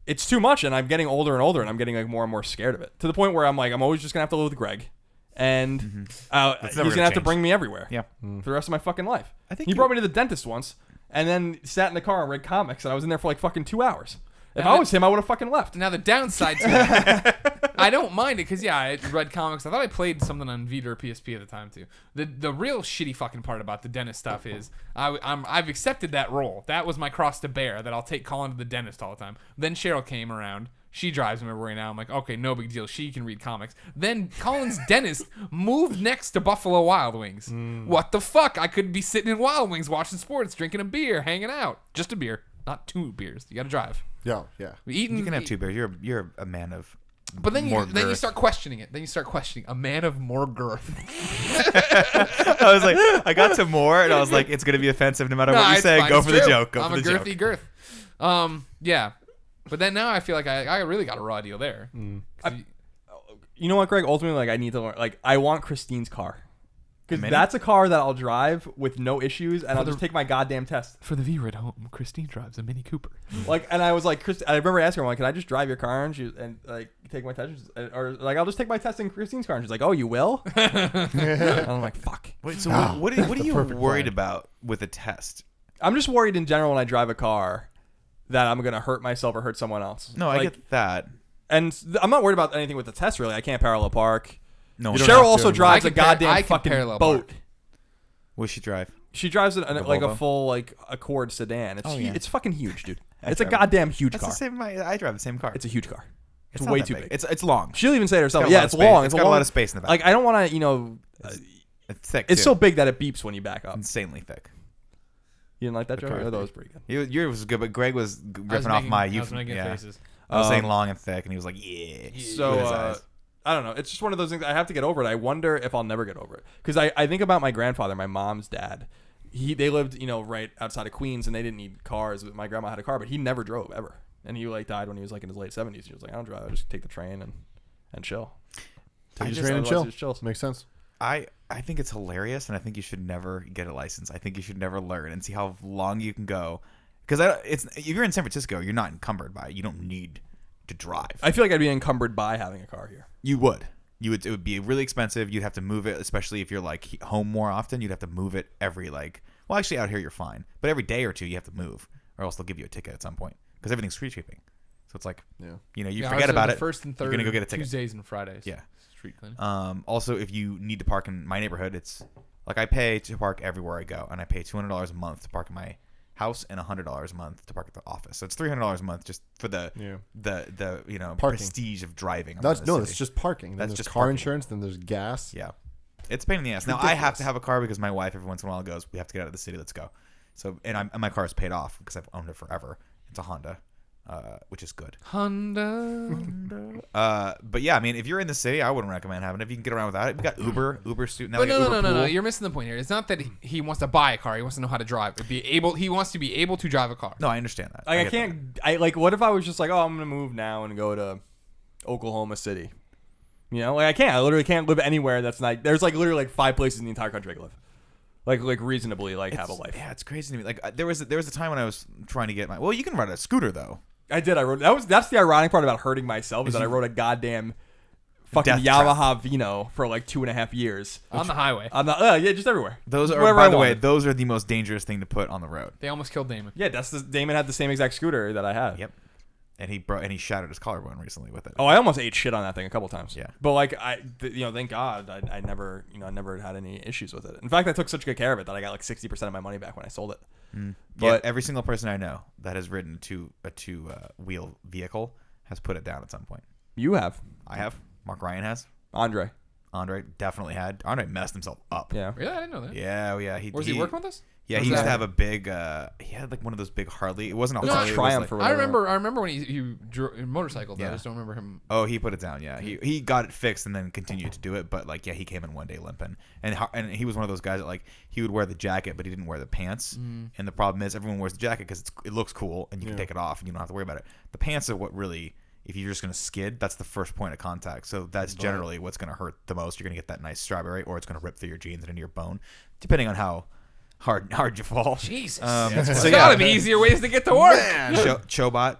it's too much. And I'm getting older and older and I'm getting like more and more scared of it to the point where I'm like, I'm always just gonna have to live with Greg. And he's gonna have to bring me everywhere for the rest of my fucking life. I think he brought me to the dentist once and then sat in the car and read comics and I was in there for like fucking 2 hours. If I was him, I would have fucking left. Now the downside to it, I don't mind it because I read comics. I thought I played something on Vita or PSP at the time too. The real shitty fucking part about the dentist stuff is I've accepted that role. That was my cross to bear. That I'll take Colin to the dentist all the time. Then Cheryl came around. She drives him everywhere now. I'm like, okay, no big deal. She can read comics. Then Colin's dentist moved next to Buffalo Wild Wings. What the fuck? I could be sitting in Wild Wings watching sports, drinking a beer, hanging out. Just a beer, not 2 beers. You got to drive. Yeah. You can have 2 beers. You're a man of. But then you start questioning it. Then you start questioning a man of more girth. I was like, I got to more, and I was like, it's gonna be offensive no matter what you say. Go for the joke. I'm a girthy girth. Yeah. But then now I feel like I really got a raw deal there. You know what, Greg? Ultimately, like I need to learn. Like I want Christine's car because that's a car that I'll drive with no issues, and I'll just take my goddamn test. For the viewer at home, Christine drives a Mini Cooper. Like, and I was like, I remember asking her, like, can I just drive your car and like take my test, or like I'll just take my test in Christine's car? And she's like, oh, you will? And I'm like, fuck. Wait, so what are you worried about with a test? I'm just worried in general when I drive a car that I'm gonna hurt myself or hurt someone else. No, I get that. And I'm not worried about anything with the test, really. I can't parallel park. No, Cheryl also drives a goddamn fucking boat. What does she drive? She drives like a full like Accord sedan. It's fucking huge, dude. It's a goddamn huge car. That's the same. I drive the same car. It's a huge car. It's not way that too big. big. It's long. She'll even say it herself. Yeah, it's long. It's got a lot of space in the back. Like I don't want to, it's thick. It's too. so big that it beeps when you back up. Insanely thick. You didn't like that joke? I thought that was pretty good. Yours was good, but Greg was riffing off my youth. Faces. I was saying long and thick, and he was like, "Yeah." So I don't know. It's just one of those things. I have to get over it. I wonder if I'll never get over it. Because I think about my grandfather, my mom's dad. They lived, right outside of Queens, and they didn't need cars. My grandma had a car, but he never drove ever. And he died when he was in his late 70s. He was like, I don't drive. I just take the train and chill. Take the train and chill. Makes sense. I think it's hilarious, and I think you should never get a license. I think you should never learn and see how long you can go. Because if you're in San Francisco, you're not encumbered by it. You don't need to drive. I feel like I'd be encumbered by having a car here. You would. It would be really expensive. You'd have to move it, especially if you're home more often. You'd have to move it every well, actually out here you're fine, but every day or two you have to move, or else they'll give you a ticket at some point because everything's street sweeping. So it's you forget about it. First and third, you're gonna go get a ticket. Tuesdays and Fridays. Yeah. Street cleaning. Also, if you need to park in my neighborhood, it's I pay to park everywhere I go, and I pay $200 a month to park in my house and $100 a month to park at the office. So it's $300 a month just for the prestige of driving. That's just parking. Then there's car parking. Insurance. Then there's gas. Yeah, it's a pain in the ass. Now I have to have a car because my wife every once in a while goes, "We have to get out of the city. Let's go." So and my car is paid off because I've owned it forever. It's a Honda. Which is good. Honda. But yeah, I mean, if you're in the city, I wouldn't recommend having it. If you can get around without it, we got Uber now. But no. You're missing the point here. It's not that he wants to buy a car. He wants to know how to drive. He wants to be able to drive a car. No, I understand that. I can't. What if I was just I'm gonna move now and go to Oklahoma City? I can't. I literally can't live anywhere that's not. There's literally 5 places in the entire country I can live. Reasonably have a life. Yeah, it's crazy to me. There was a time when I was trying to get my. Well, you can ride a scooter though. I did. That's the ironic part about hurting myself is that I rode a goddamn fucking Yamaha Vino for 2.5 years on the highway. Just everywhere. Those are, by the way, those are the most dangerous thing to put on the road. They almost killed Damon. Yeah, Damon had the same exact scooter that I had. Yep. And he shattered his collarbone recently with it. Oh, I almost ate shit on that thing a couple times. Yeah. But thank God I never had any issues with it. In fact, I took such good care of it that I got 60% of my money back when I sold it. But every single person I know that has ridden a two wheel vehicle has put it down at some point. You have. I have. Mark Ryan has. Andre definitely had. Andre messed himself up. Yeah. Really? I didn't know that. Yeah. Was he working with us? Yeah, he used to have a big. He had one of those big Harley. It wasn't a Harley. Triumph or whatever. I remember when he drew a motorcycle. Yeah. I just don't remember him. Oh, he put it down. Yeah, he got it fixed and then continued to do it. But he came in one day limping, and he was one of those guys that he would wear the jacket, but he didn't wear the pants. And the problem is everyone wears the jacket because it looks cool and you can take it off and you don't have to worry about it. The pants are what really. If you're just going to skid, that's the first point of contact. So that's generally what's going to hurt the most. You're going to get that nice strawberry, or it's going to rip through your jeans and into your bone, depending on how hard you fall. Jesus. So gotta be easier ways to get to work. Chobot.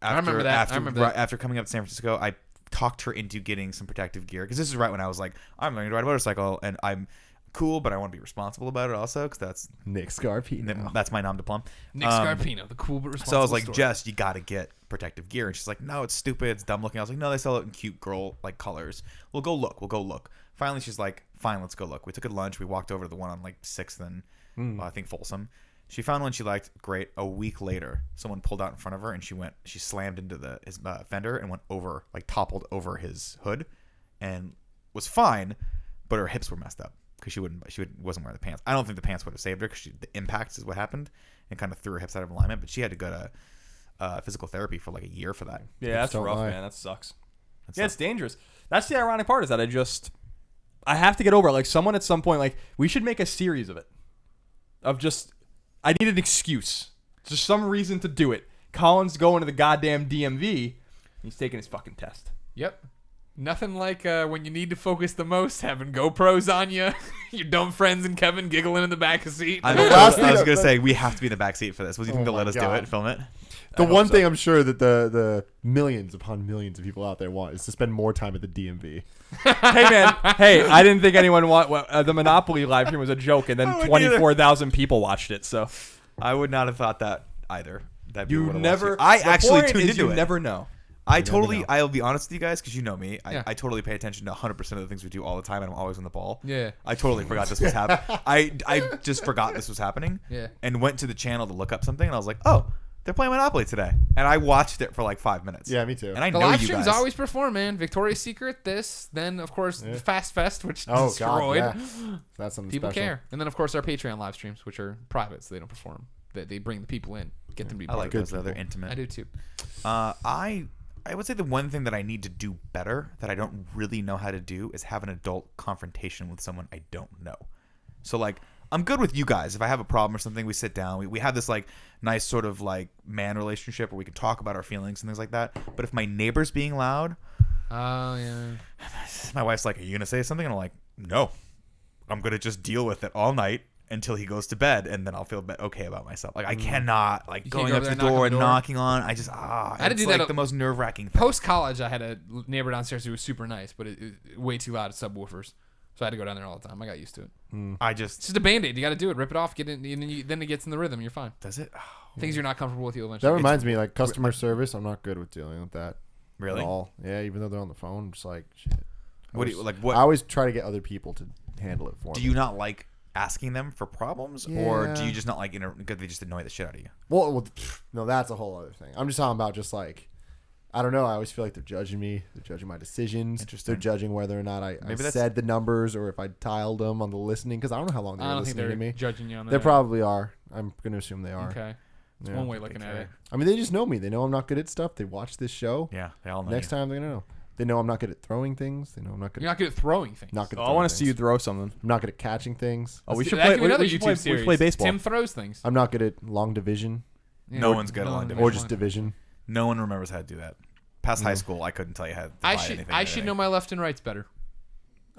I remember that. After coming up to San Francisco, I talked her into getting some protective gear because this is right when I was I'm learning to ride a motorcycle and I'm cool, but I want to be responsible about it also because that's Nick Scarpino. That's my nom de plume. Nick Scarpino, the cool but responsible. So I was like, story. Jess, you got to get protective gear, and she's like, no, it's stupid, it's dumb looking. I was like, no, they sell it in cute girl colors. We'll go look. Finally, she's like, fine, let's go look. We took a lunch. We walked over to the one on 6th and I think Folsom. She found one she liked. Great. A week later, someone pulled out in front of her, and she slammed into his fender and went over, toppled over his hood, and was fine, but her hips were messed up because she wasn't wearing the pants. I don't think the pants would have saved her because the impact is what happened and kind of threw her hips out of alignment. But she had to go to physical therapy for a year for that. Yeah, that's rough, man. That sucks. It's dangerous. That's the ironic part is that I have to get over it. Someone at some point, we should make a series of it. I need an excuse. Just some reason to do it. Colin's going to the goddamn DMV. He's taking his fucking test. Yep. Nothing like when you need to focus the most, having GoPros on you, your dumb friends and Kevin giggling in the back of the seat. I was going to say, we have to be in the back seat for this. Was you think they'll let us do it, film it? The one thing I'm sure that the millions upon millions of people out there want is to spend more time at the DMV. Hey, man. Hey, I didn't think anyone the Monopoly live stream was a joke, and then 24,000 people watched it. So I would not have thought that either. You never. I actually tuned into it. You never know. I'll be honest with you guys because you know me. I totally pay attention to 100% of the things we do all the time, and I'm always on the ball. Yeah. I totally forgot this was happening. I just forgot this was happening. Yeah. And went to the channel to look up something, and I was like, oh, they're playing Monopoly today. And I watched it for 5 minutes. Yeah, me too. And I the know live you streams guys. always perform, man. Victoria's Secret, then of course Fast Fest, which destroyed. God, yeah. That's something people special. care, and then of course our Patreon live streams, which are private, so they don't perform. They bring the people in, get them to be. I like part those. They're intimate. I do too. I I would say the one thing that I need to do better that I don't really know how to do is have an adult confrontation with someone I don't know. So like, I'm good with you guys. If I have a problem or something, we sit down. We have this like nice sort of like man relationship where we can talk about our feelings and things like that. But if my neighbor's being loud, Oh yeah. my wife's like, "Are you gonna say something?" And I'm like, "No, I'm gonna just deal with it all night until he goes to bed, and then I'll feel okay about myself." Like I cannot like You going can't up go to the there, knock door on and the door? knocking on. I just had to it's do like that the most nerve wracking thing. Post college, I had a neighbor downstairs who was super nice, but it way too loud subwoofers. So I had to go down there all the time. I got used to it. It's It's just a band-aid. You got to do it. Rip it off. Get it. And then it gets in the rhythm. You're fine. does it Things you're not comfortable with, you'll eventually. That reminds me, like customer service. I'm not good with dealing with that. really? At all. Yeah, even though they're on the phone, I'm just like shit. What do you like? What I always try to get other people to handle it for do me. you not like asking them for problems, or do Yeah. you just not like because they just annoy the shit out of you? Well, no, that's a whole other thing. I'm just talking about just like, I don't know. I always feel like they're judging me. They're judging my decisions. Interesting. They're judging whether or not I Maybe that's- said the numbers or if I tiled them on the listening, because I don't know how long they I were don't think listening they're to me. judging you on that. They probably are. I'm going to assume they are. Okay. It's Yeah. one way looking at Okay. it. I mean, they just know me. They know I'm not good at stuff. They watch this show. Yeah, they all know. Next you. time they're going to know. They know I'm not good at throwing things. They know I'm not good You're not good at throwing things. not good Oh, at I want to throwing see you things. throw something. I'm not good at catching things. Oh, we should That play. could be another We should YouTube play, series. we should play baseball. Tim throws things. I'm not good at long division Yeah. No one's good at long one division. or just division. No one remembers how to do that. Past high school, I couldn't tell you how to I divide should anything. I should know my left and rights better.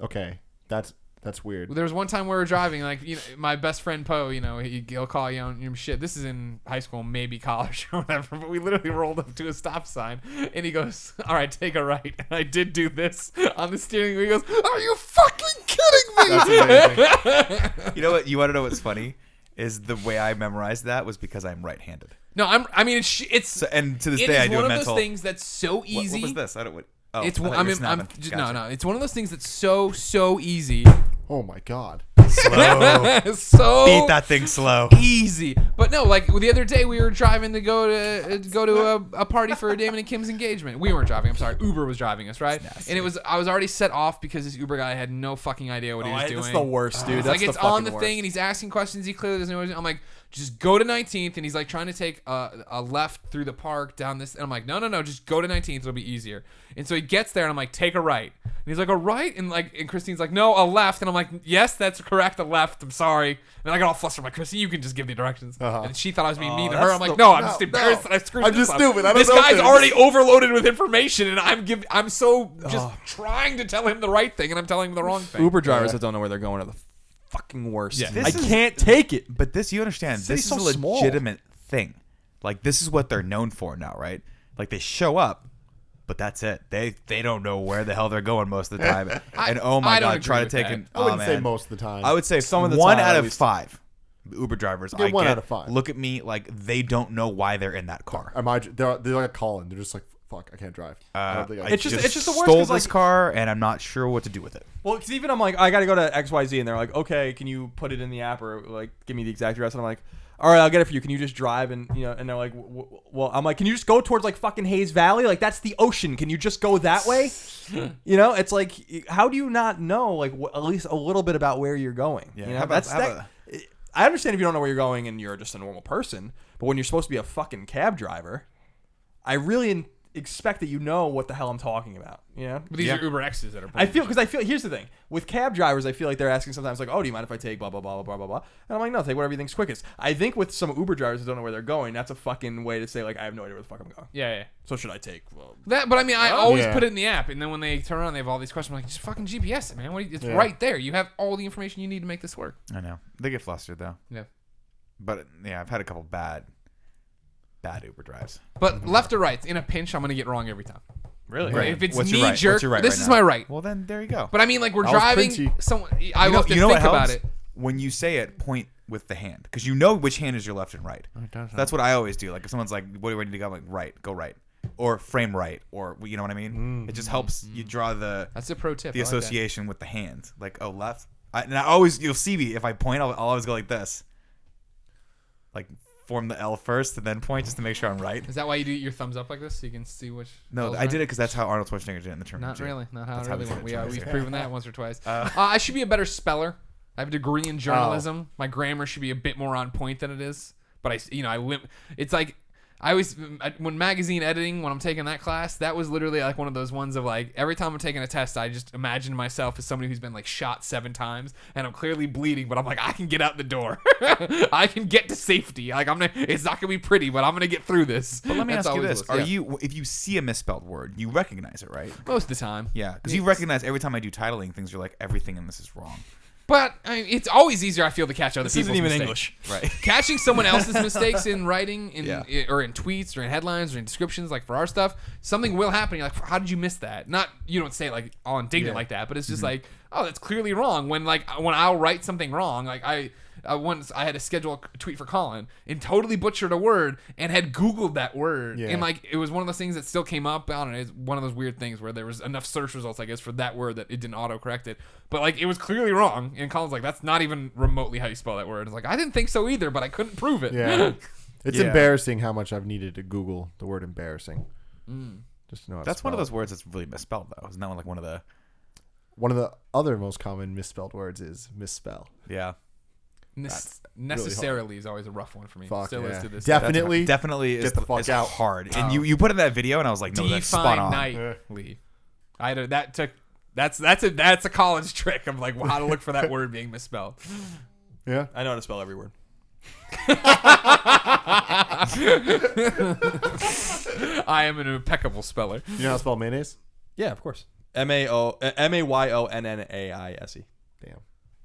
Okay. That's weird. There was one time we were driving, like my best friend Poe, he'll call you on your shit. This is in high school, maybe college or whatever. But we literally rolled up to a stop sign, and he goes, "All right, take a right." And I did do this on the steering wheel. He goes, "Are you fucking kidding me?" That's amazing. You know what? You want to know what's funny? Is the way I memorized that was because I'm right-handed. No, it's So, and to this it day, is I do one a of mental. those things that's so easy. What was this? I don't. What, oh, It's I thought I you were mean I'm snapping. just, Gotcha. no. It's one of those things that's so easy. Oh my god. Slow. So Beat that thing slow. easy. But no, like the other day we were driving to go to a party for Damon and Kim's engagement. We weren't driving. I'm sorry. Uber was driving us, right? And I was already set off because this Uber guy had no fucking idea what he was doing. That's the worst, dude. It's That's like it's the on the fucking thing and he's asking questions. He clearly doesn't know what he's doing. I'm like, just go to 19th, and he's like trying to take a left through the park down this, and I'm like, no, just go to 19th. It'll be easier. And so he gets there, and I'm like, take a right. And he's like, a right, and Christine's like, no, a left. And I'm like, yes, that's correct, a left. I'm sorry. And I got all flustered. I'm like, Christine, you can just give me directions. And she thought I was being mean to her. that's I'm like, the- no, I'm no, just embarrassed no. that I screwed I'm this just up. stupid. I don't This know guy's this. already overloaded with information, and I'm so just trying to tell him the right thing, and I'm telling him the wrong thing. Uber drivers that don't know where they're going are the fucking worst. Yeah. I can't take it. But this, you understand, City's this is so a small. legitimate thing. Like, this is what they're known for now, right? Like, they show up, but that's it. They don't know where the hell they're going most of the time. And oh I my don't god, try to agree with take that. an. I wouldn't oh, say man. most of the time. I would say Some of the one time, out at of least. 5 Uber drivers. Yeah, I one get, out of 5. Look at me like they don't know why they're in that car. They're like Colin. They're just like, fuck, I can't drive. I don't think I It's just the worst Stole 'cause, this like- car, and I'm not sure what to do with it. Well, because even I'm like, I got to go to XYZ, and they're like, okay, can you put it in the app or like give me the exact address? And I'm like, all right, I'll get it for you. Can you just drive? And and they're like, well, I'm like, can you just go towards like fucking Hayes Valley? Like that's the ocean. Can you just go that way? It's like, how do you not know like at least a little bit about where you're going? Yeah, You know, how about- that's I understand if you don't know where you're going and you're just a normal person, but when you're supposed to be a fucking cab driver, I really expect that you know what the hell I'm talking about. But these Yeah. are Uber X's that are. I feel here's the thing with cab drivers, I feel like they're asking sometimes like, oh, do you mind if I take blah blah blah blah blah blah? And I'm like, no, take whatever you think's quickest. I think with some Uber drivers who don't know where they're going, that's a fucking way to say like, I have no idea where the fuck I'm going. Yeah. So should I take? Well, But I mean, I always Yeah. put it in the app, and then when they turn around, they have all these questions. I'm like, just fucking GPS it, man. It's Yeah. right there. You have all the information you need to make this work. I know they get flustered though. Yeah. But yeah, I've had a couple bad Uber drives. But left or right, in a pinch, I'm gonna get wrong every time. really? Right. If it's What's your knee right? jerk, What's your right this right is now? my right. Well, then there you go. But I mean, like we're That was driving. Princey. I will have to think what about helps? it. When you say it, point with the hand because you know which hand is your left and right. That's what I always do. Like if someone's like, "What do I need to go?" I'm like, "Right, go right," or frame right, or you know what I mean. It just helps you draw the That's a pro tip. I like that. association with the hand. Like oh left, and I always you'll see me if I point, I'll always go like this, like form the L first and then point just to make sure I'm right. Is that why you do your thumbs up like this so you can see which? No, L's I right? did it because that's how Arnold Schwarzenegger did it in the Terminator. Not 2. really. Not how That's it how really they went. did it. We've proven that once or twice. I should be a better speller. I have a degree in journalism. My grammar should be a bit more on point than it is. But it's like I always, when magazine editing, when I'm taking that class, that was literally like one of those ones of like, every time I'm taking a test, I just imagine myself as somebody who's been like shot 7 times and I'm clearly bleeding, but I'm like, I can get out the door. I can get to safety. Like it's not gonna be pretty, but I'm gonna get through this. But let me That's ask you always this: was- Are you, if you see a misspelled word, you recognize it, right? most of the time. Yeah, because you recognize every time I do titling things, you're like, everything in this is wrong. But I mean, it's always easier, I feel, to catch other This people's isn't even mistakes. English. Right. Catching someone else's mistakes in writing, Yeah. or in tweets, or in headlines, or in descriptions, like for our stuff, something will happen. You're like, how did you miss that? Not, you don't say it like all indignant like that, but it's just like, oh, that's clearly wrong. When I'll write something wrong, like once I had to schedule a tweet for Colin and totally butchered a word and had Googled that word. Yeah. And like, it was one of those things that still came up. I don't know. It's one of those weird things where there was enough search results, I guess, for that word that it didn't auto-correct it. But like, it was clearly wrong. And Colin's like, that's not even remotely how you spell that word. It's like, I didn't think so either, but I couldn't prove it. Yeah. It's Yeah. embarrassing how much I've needed to Google the word embarrassing. Just to know how to That's one of spell those words that's really misspelled, though. Isn't that one of the? it. One of the other most common misspelled words is misspell. Yeah. Necessarily is always a rough one for me. Fuck, Still is yeah. to this Definitely. Definitely Get is, the fuck is out. hard. And you put in that video, and I was like, no, that's spot on. Nightly. That's a college trick of like how to look for that word being misspelled. Yeah. I know how to spell every word. I am an impeccable speller. You know how to spell mayonnaise? Yeah, of course. Mayoonnaise. Damn.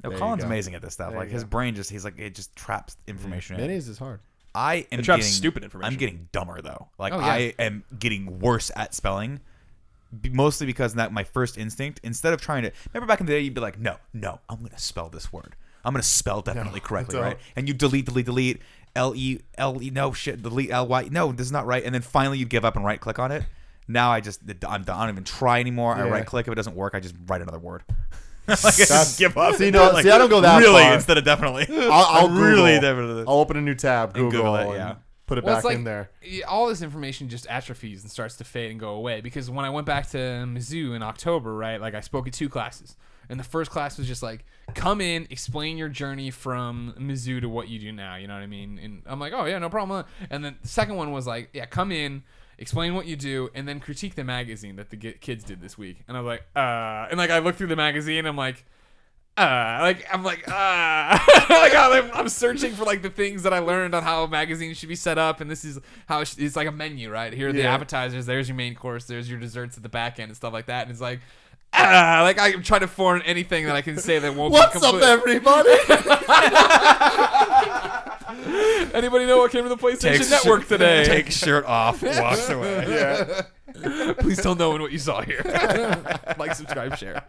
No, There Colin's you go. amazing at this stuff. There Like you his go. brain it just traps information in. Mayonnaise is hard. I am It traps getting stupid information. I'm getting dumber though. Like Oh, yeah. I am getting worse at spelling, mostly because that my first instinct. Instead of trying to remember back in the day, you'd be like, no, I'm gonna spell this word. I'm gonna spell definitely correctly, don't. right? And you delete, L-E, no shit, delete L-Y, no, this is not right. And then finally you give up and right click on it. Now I'm done. I don't even try anymore. I Yeah. right click. If it doesn't work, I just write another word. Like I just give up. See, no, see, I don't go that really far. instead of definitely. I'll really Google. definitely. I'll open a new tab, And Google, Google it, and yeah. put it Well, back it's like in there. all this information just atrophies and starts to fade and go away. Because when I went back to Mizzou in October, right, like I spoke at 2 classes. And the first class was just like, come in, explain your journey from Mizzou to what you do now. You know what I mean? And I'm like, oh, yeah, no problem. And then the second one was like, yeah, come in, explain what you do, and then critique the magazine that the kids did this week. And I was like, and like I looked through the magazine, I'm like, like I'm searching for like the things that I learned on how magazines should be set up, and this is how it's like a menu, right? Here are the Yeah. appetizers, there's your main course, there's your desserts at the back end and stuff like that, and it's like like I'm trying to form anything that I can say that won't What's be complete. up, everybody? Anybody know what came to the PlayStation Network today? Take shirt off, walks away. Yeah. Please tell no one what you saw here. Like, subscribe, share.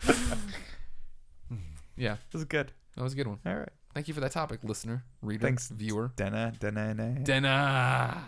Yeah, This is good. that was a good one. All right. Thank you for that topic, listener, reader, Thanks. viewer. Dana. Dana.